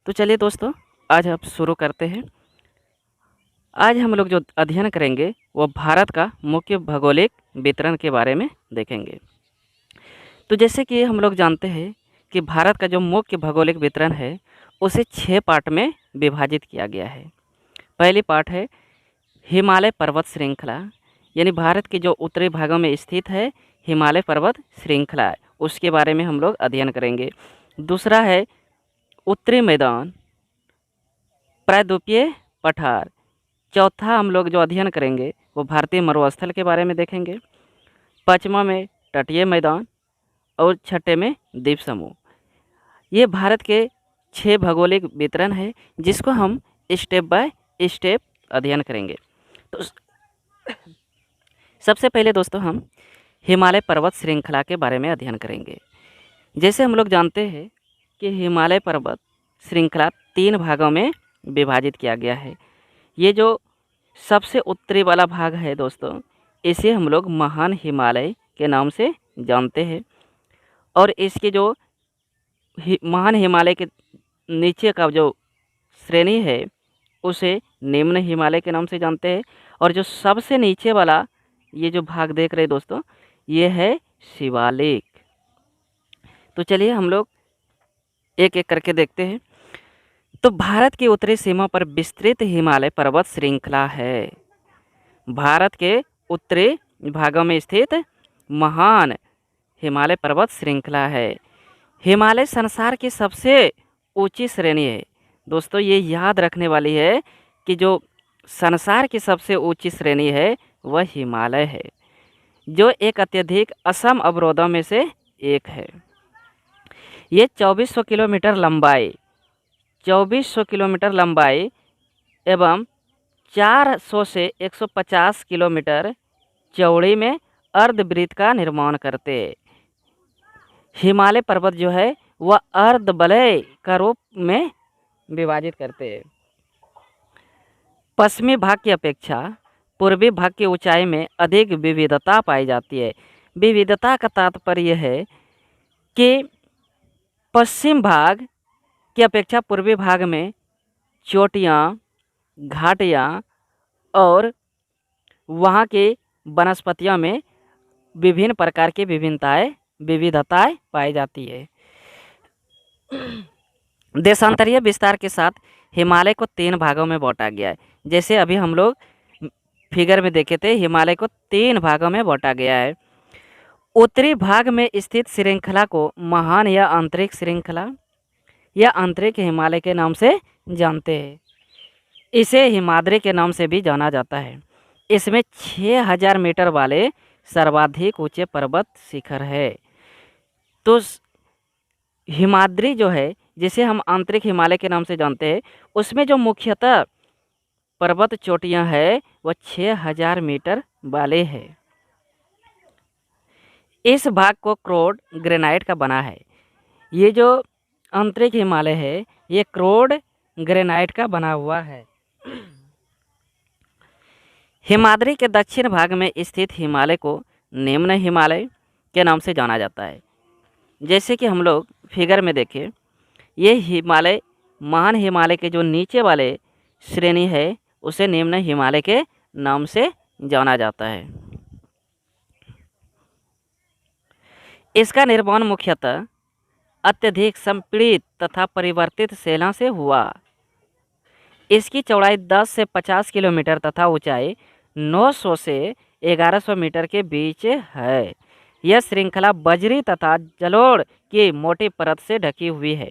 तो चलिए दोस्तों, आज आप शुरू करते हैं। आज हम लोग जो अध्ययन करेंगे वो भारत का मुख्य भौगोलिक वितरण के बारे में देखेंगे। तो जैसे कि हम लोग जानते हैं कि भारत का जो मुख्य भौगोलिक वितरण है उसे 6 पार्ट में विभाजित किया गया है। पहली पार्ट है हिमालय पर्वत श्रृंखला, यानी भारत के जो उत्तरी भागों में स्थित है हिमालय पर्वत श्रृंखला, उसके बारे में हम लोग अध्ययन करेंगे। दूसरा है उत्तरी मैदान, प्रायद्वीपीय पठार। चौथा हम लोग जो अध्ययन करेंगे वो भारतीय मरुस्थल के बारे में देखेंगे। पाँचवा में तटीय मैदान और छठे में द्वीप समूह। ये भारत के 6 भौगोलिक वितरण है जिसको हम स्टेप बाय स्टेप अध्ययन करेंगे। तो सबसे पहले दोस्तों हम हिमालय पर्वत श्रृंखला के बारे में अध्ययन करेंगे। जैसे हम लोग जानते हैं कि हिमालय पर्वत श्रृंखला 3 भागों में विभाजित किया गया है। ये जो सबसे उत्तरी वाला भाग है दोस्तों, इसे हम लोग महान हिमालय के नाम से जानते हैं। और इसके जो महान हिमालय के नीचे का जो श्रेणी है उसे निम्न हिमालय के नाम से जानते हैं। और जो सबसे नीचे वाला ये जो भाग देख रहे हैं दोस्तों, ये है शिवालिक। तो चलिए हम लोग एक एक करके देखते हैं। तो भारत की उत्तरी सीमा पर विस्तृत हिमालय पर्वत श्रृंखला है। भारत के उत्तरी भागों में स्थित महान हिमालय पर्वत श्रृंखला है। हिमालय संसार की सबसे ऊंची श्रेणी है। दोस्तों ये याद रखने वाली है कि जो संसार की सबसे ऊंची श्रेणी है वह हिमालय है, जो एक अत्यधिक असम अवरोधों में से एक है। ये 2400 किलोमीटर लंबाई एवं 400 से 150 किलोमीटर चौड़ी में अर्धवृत्त का निर्माण करते। हिमालय पर्वत जो है वह अर्धवलय का रूप में विभाजित करते हैं। पश्चिमी भाग की अपेक्षा पूर्वी भाग की ऊंचाई में अधिक विविधता पाई जाती है। विविधता का तात्पर्य है कि पश्चिम भाग की अपेक्षा पूर्वी भाग में चोटियाँ, घाटियाँ और वहाँ के वनस्पतियों में विभिन्न प्रकार की विविधताएं पाई जाती है। देशांतरीय विस्तार के साथ हिमालय को 3 भागों में बांटा गया है। जैसे अभी हम लोग फिगर में देखे थे, हिमालय को 3 भागों में बांटा गया है। उत्तरी भाग में स्थित श्रृंखला को महान या आंतरिक श्रृंखला या आंतरिक हिमालय के नाम से जानते हैं। इसे हिमाद्री के नाम से भी जाना जाता है। इसमें 6000 मीटर वाले सर्वाधिक ऊंचे पर्वत शिखर है। तो हिमाद्री जो है, जिसे हम आंतरिक हिमालय के नाम से जानते हैं, उसमें जो मुख्यतः पर्वत चोटियां हैं वह 6000 मीटर वाले हैं। इस भाग को क्रोड ग्रेनाइट का बना है। ये जो आंतरिक हिमालय है ये क्रोड ग्रेनाइट का बना हुआ है। हिमाद्री के दक्षिण भाग में स्थित हिमालय को निम्न हिमालय के नाम से जाना जाता है। जैसे कि हम लोग फिगर में देखें, ये हिमालय महान हिमालय के जो नीचे वाले श्रेणी है उसे निम्न हिमालय के नाम से जाना जाता है। इसका निर्माण मुख्यतः अत्यधिक संपीड़ित तथा परिवर्तित शैलों से हुआ। इसकी चौड़ाई 10 से 50 किलोमीटर तथा ऊंचाई 900 से 1100 मीटर के बीच है। यह श्रृंखला बजरी तथा जलोढ़ की मोटी परत से ढकी हुई है।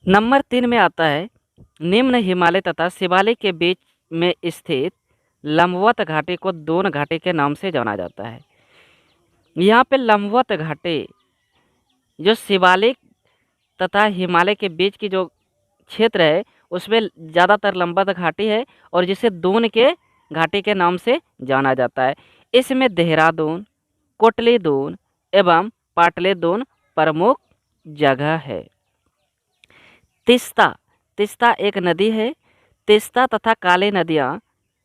नंबर 3 में आता है निम्न हिमालय तथा शिवालिक के बीच में स्थित लंबवत घाटी को दोन घाटी के नाम से जाना जाता है। यहाँ पे लंबवत घाटी जो शिवालिक तथा हिमालय के बीच की जो क्षेत्र है उसमें ज़्यादातर लंबवत घाटी है और जिसे दून के घाटी के नाम से जाना जाता है। इसमें देहरादून, कोटली दून एवं पाटली दून प्रमुख जगह है। तिस्ता एक नदी है तीस्ता तथा काली नदियाँ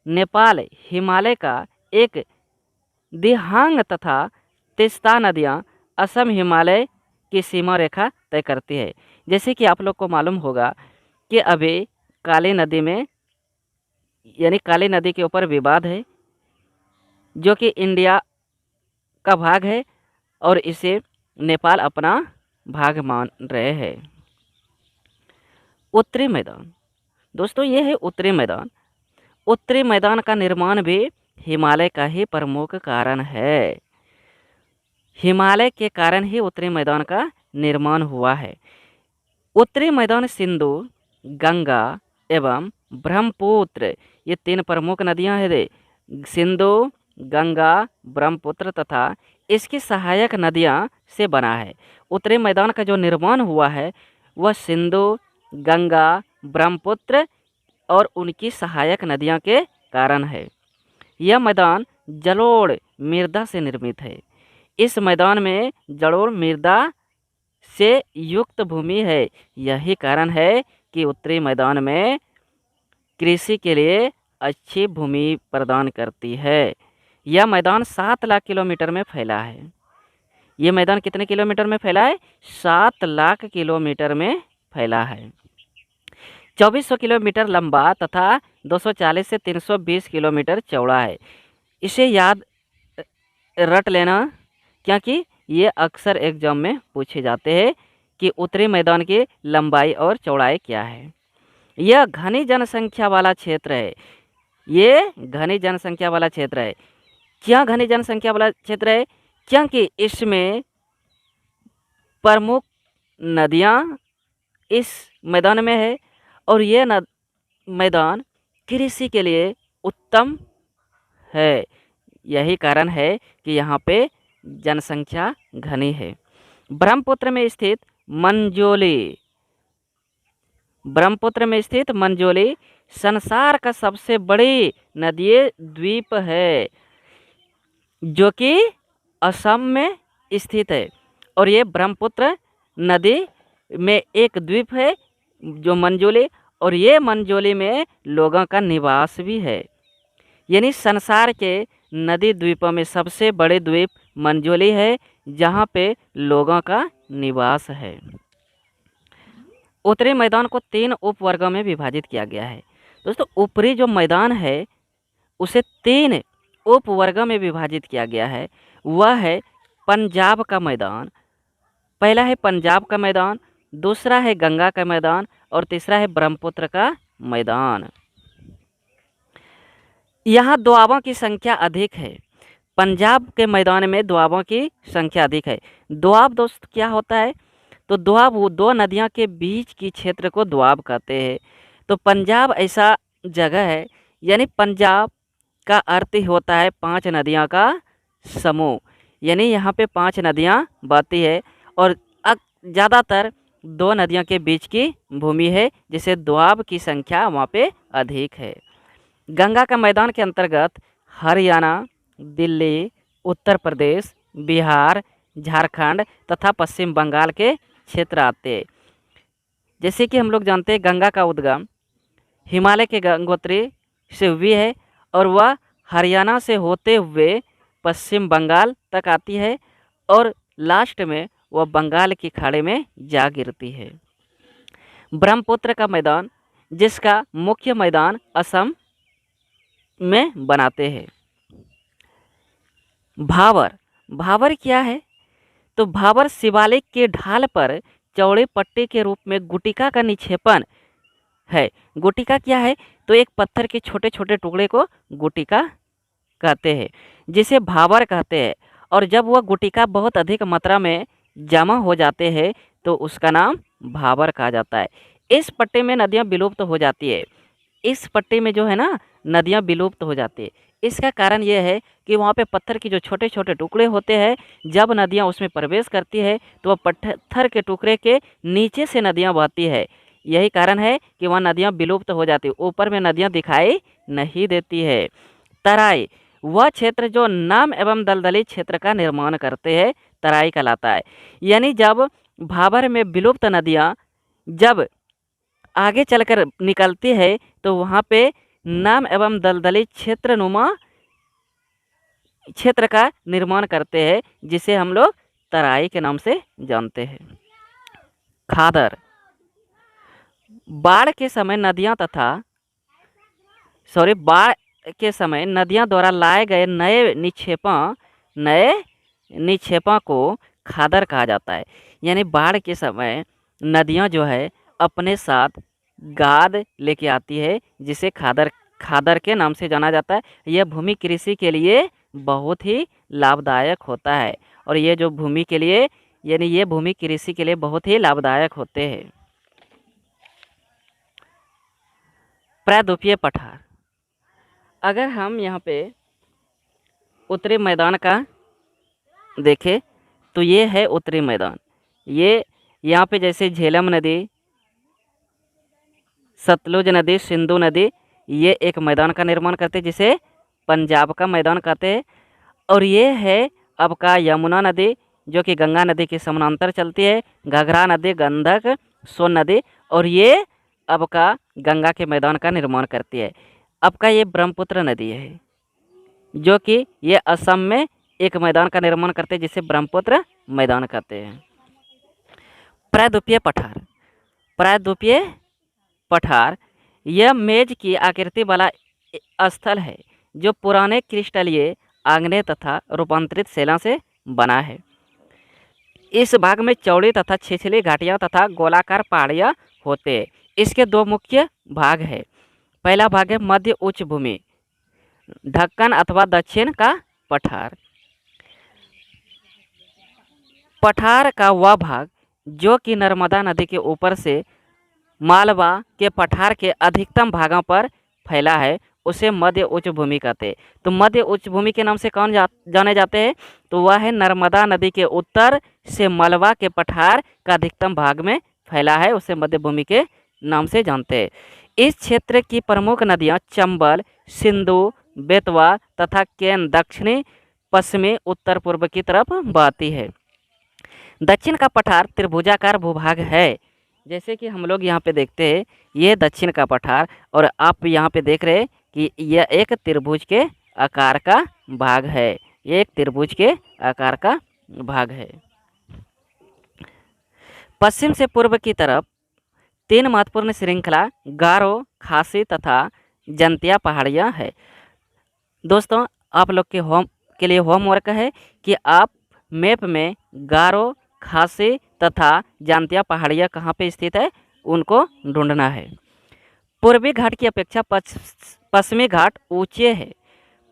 नेपाल हिमालय का एक दिहांग तथा तीस्ता नदियाँ असम हिमालय की सीमा रेखा तय करती है। जैसे कि आप लोग को मालूम होगा कि अभी काली नदी में यानी काली नदी के ऊपर विवाद है, जो कि इंडिया का भाग है और इसे नेपाल अपना भाग मान रहे हैं। उत्तरी मैदान, दोस्तों ये है उत्तरी मैदान। उत्तरी मैदान का निर्माण भी हिमालय का ही प्रमुख कारण है। हिमालय के कारण ही उत्तरी मैदान का निर्माण हुआ है। उत्तरी मैदान सिंधु, गंगा एवं ब्रह्मपुत्र, ये तीन प्रमुख नदियां हैं। सिंधु, गंगा, ब्रह्मपुत्र तथा इसकी सहायक नदियां से बना है। उत्तरी मैदान का जो निर्माण हुआ है वह सिंधु, गंगा, ब्रह्मपुत्र और उनकी सहायक नदियां के कारण है। यह मैदान जलोढ़ मृदा से निर्मित है। इस मैदान में जलोढ़ मृदा से युक्त भूमि है। यही कारण है कि उत्तरी मैदान में कृषि के लिए अच्छी भूमि प्रदान करती है। यह मैदान 7 लाख किलोमीटर में फैला है। ये मैदान कितने किलोमीटर में फैला है? 7 लाख किलोमीटर में फैला है। 2400 किलोमीटर लंबा तथा 240 से 320 किलोमीटर चौड़ा है। इसे याद रट लेना, क्योंकि ये अक्सर एग्जाम में पूछे जाते हैं कि उत्तरी मैदान की लंबाई और चौड़ाई क्या है। यह घनी जनसंख्या वाला क्षेत्र है। ये घनी जनसंख्या वाला क्षेत्र है। क्या घनी जनसंख्या वाला क्षेत्र है? क्योंकि इसमें प्रमुख नदियाँ इस मैदान में है और ये मैदान कृषि के लिए उत्तम है। यही कारण है कि यहाँ पे जनसंख्या घनी है। ब्रह्मपुत्र में स्थित मंजोली, ब्रह्मपुत्र में स्थित मंजोली संसार का सबसे बड़ी नदीय द्वीप है, जो कि असम में स्थित है। और ये ब्रह्मपुत्र नदी में एक द्वीप है जो मंजोली, और ये मंजोली में लोगों का निवास भी है। यानी संसार के नदी द्वीपों में सबसे बड़े द्वीप मंजोली है, जहाँ पे लोगों का निवास है। उत्तरी मैदान को 3 उपवर्गों में विभाजित किया गया है। दोस्तों ऊपरी जो मैदान है उसे 3 उपवर्गों में विभाजित किया गया है। वह है पंजाब का मैदान, पहला है पंजाब का मैदान, दूसरा है गंगा का मैदान और तीसरा है ब्रह्मपुत्र का मैदान। यहाँ दोआबों की संख्या अधिक है। पंजाब के मैदान में दोआबों की संख्या अधिक है। दोआब दोस्त क्या होता है? तो दोआब वो 2 नदियाँ के बीच की क्षेत्र को दोआब कहते हैं। तो पंजाब ऐसा जगह है, यानी पंजाब का अर्थ ही होता है 5 नदियाँ का समूह। यानी यहाँ पे 5 नदियाँ बहती है और ज़्यादातर 2 नदियों के बीच की भूमि है, जिसे दोआब की संख्या वहाँ पे अधिक है। गंगा का मैदान के अंतर्गत हरियाणा, दिल्ली, उत्तर प्रदेश, बिहार, झारखंड तथा पश्चिम बंगाल के क्षेत्र आते हैं। जैसे कि हम लोग जानते हैं गंगा का उद्गम हिमालय के गंगोत्री से हुई है और वह हरियाणा से होते हुए पश्चिम बंगाल तक आती है और लास्ट में वह बंगाल की खाड़ी में जा गिरती है। ब्रह्मपुत्र का मैदान, जिसका मुख्य मैदान असम में बनाते हैं। भावर, भावर क्या है? तो भावर शिवालिक के ढाल पर चौड़े पट्टी के रूप में गुटिका का निक्षेपण है। गुटिका क्या है? तो एक पत्थर के छोटे छोटे टुकड़े को गुटिका कहते हैं, जिसे भावर कहते हैं। और जब वह गुटिका बहुत अधिक मात्रा में जमा हो जाते हैं तो उसका नाम भावर कहा जाता है। इस पट्टी में नदियाँ विलुप्त हो जाती है। इस पट्टी में जो है ना नदियाँ विलुप्त हो जाती है। इसका कारण यह है कि वहाँ पे पत्थर के जो छोटे छोटे टुकड़े होते हैं, जब नदियाँ उसमें प्रवेश करती है तो वह पत्थर के टुकड़े के नीचे से नदियाँ बहती है। यही कारण है कि वहाँ नदियाँ विलुप्त हो जाती है, ऊपर में नदियाँ दिखाई नहीं देती है। तराई, वह क्षेत्र जो नम एवं दलदली क्षेत्र का निर्माण करते हैं, तराई कहलाता है। यानी जब भाबर में विलुप्त नदियाँ जब आगे चलकर निकलती है तो वहाँ पे नम एवं दलदली क्षेत्रनुमा क्षेत्र का निर्माण करते हैं, जिसे हम लोग तराई के नाम से जानते हैं। खादर, बाढ़ के समय नदियाँ तथा बाढ़ के समय नदियाँ द्वारा लाए गए नए निक्षेपों को खादर कहा जाता है। यानी बाढ़ के समय नदियाँ जो है अपने साथ गाद लेके आती है, जिसे खादर खादर के नाम से जाना जाता है। यह भूमि कृषि के लिए बहुत ही लाभदायक होता है, और ये जो भूमि के लिए यानी ये भूमि कृषि के लिए बहुत ही लाभदायक होते हैं। प्रायद्वीपीय पठार, अगर हम यहाँ पे उत्तरी मैदान का देखें तो ये है उत्तरी मैदान। ये यहाँ पे जैसे झेलम नदी, सतलुज नदी, सिंधु नदी, ये एक मैदान का निर्माण करते हैं जिसे पंजाब का मैदान कहते हैं। और ये है आपका यमुना नदी, जो कि गंगा नदी के समानांतर चलती है, घाघरा नदी, गंडक, सोन नदी, और ये आपका गंगा के मैदान का निर्माण करती है। आपका ये ब्रह्मपुत्र नदी है, जो कि ये असम में एक मैदान का निर्माण करते हैं जिसे ब्रह्मपुत्र मैदान कहते हैं। प्रायद्वीपीय पठार, प्रायद्वीपीय पठार यह मेज की आकृति वाला स्थल है जो पुराने क्रिस्टलीय आग्नेय तथा रूपांतरित शैला से बना है। इस भाग में चौड़ी तथा छिछली घाटियाँ तथा गोलाकार पहाड़ियाँ होते हैं। इसके दो मुख्य भाग है। पहला भाग है मध्य उच्च भूमि, ढक्कन अथवा दक्षिण का पठार। पठार का वह भाग जो कि नर्मदा नदी के ऊपर से मालवा के पठार के अधिकतम भागों पर फैला है, उसे मध्य उच्च भूमि कहते हैं। तो मध्य उच्च भूमि के नाम से कौन जाने जाते हैं? तो वह है नर्मदा नदी के उत्तर से मालवा के पठार का अधिकतम भाग में फैला है, उसे मध्य भूमि के नाम से जानते हैं। इस क्षेत्र की प्रमुख नदियां चंबल, सिंधु, बेतवा तथा केन दक्षिणी पश्चिमी उत्तर पूर्व की तरफ बहती है। दक्षिण का पठार त्रिभुजाकार भूभाग है, जैसे कि हम लोग यहाँ पे देखते हैं, ये दक्षिण का पठार, और आप यहाँ पे देख रहे हैं कि यह एक त्रिभुज के आकार का भाग है। ये एक त्रिभुज के आकार का भाग है। पश्चिम से पूर्व की तरफ तीन महत्वपूर्ण श्रृंखला गारो, खासी तथा जंतिया पहाड़ियाँ है। दोस्तों, आप लोग के लिए होमवर्क है कि आप मैप में गारो, खासी तथा जंतिया पहाड़ियाँ कहाँ पे स्थित है उनको ढूंढना है। पूर्वी घाट की अपेक्षा पश्चिमी घाट ऊंचे है।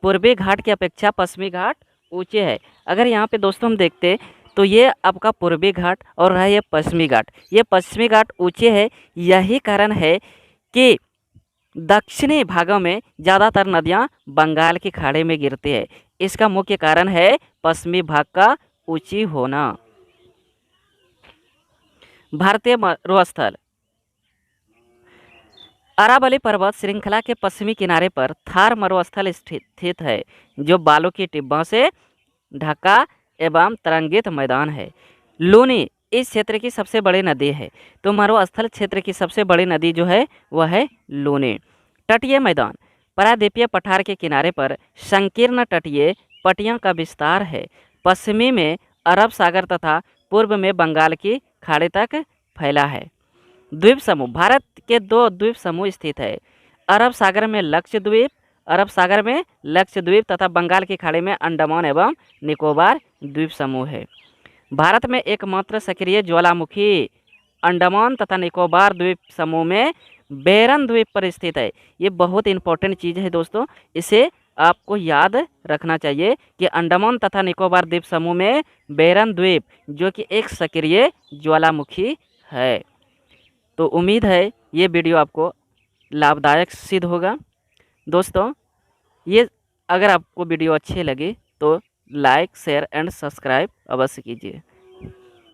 पूर्वी घाट की अपेक्षा पश्चिमी घाट ऊंचे है। अगर यहाँ पे दोस्तों हम देखते तो ये आपका पूर्वी घाट और रहा ये पश्चिमी घाट। ये पश्चिमी घाट ऊंचे है, यही कारण है कि दक्षिणी भागों में ज़्यादातर नदियाँ बंगाल की खाड़ी में गिरती है। इसका मुख्य कारण है पश्चिमी भाग का ऊंची होना। भारतीय मरुस्थल, अरावली पर्वत श्रृंखला के पश्चिमी किनारे पर थार मरुस्थल स्थित है, जो बालू की टिब्बों से ढका एवं तरंगित मैदान है। लूनी इस क्षेत्र की सबसे बड़ी नदी है। तो मरुस्थल क्षेत्र की सबसे बड़ी नदी जो है वह है लूनी। तटीय मैदान, प्रायद्वीपीय पठार के किनारे पर संकीर्ण तटीय पट्टियों का विस्तार है। पश्चिमी में अरब सागर तथा पूर्व में बंगाल की खाड़ी तक फैला है। द्वीप समूह, भारत के दो द्वीप समूह स्थित है। अरब सागर में लक्षद्वीप तथा बंगाल की खाड़ी में अंडमान एवं निकोबार द्वीप समूह है। भारत में एकमात्र सक्रिय ज्वालामुखी अंडमान तथा निकोबार द्वीप समूह में बेरन द्वीप पर स्थित है। ये बहुत इंपॉर्टेंट चीज़ है दोस्तों, इसे आपको याद रखना चाहिए कि अंडमान तथा निकोबार द्वीप समूह में बेरन द्वीप जो कि एक सक्रिय ज्वालामुखी है। तो उम्मीद है ये वीडियो आपको लाभदायक सिद्ध होगा। दोस्तों, ये अगर आपको वीडियो अच्छे लगे तो लाइक, शेयर एंड सब्सक्राइब अवश्य कीजिए।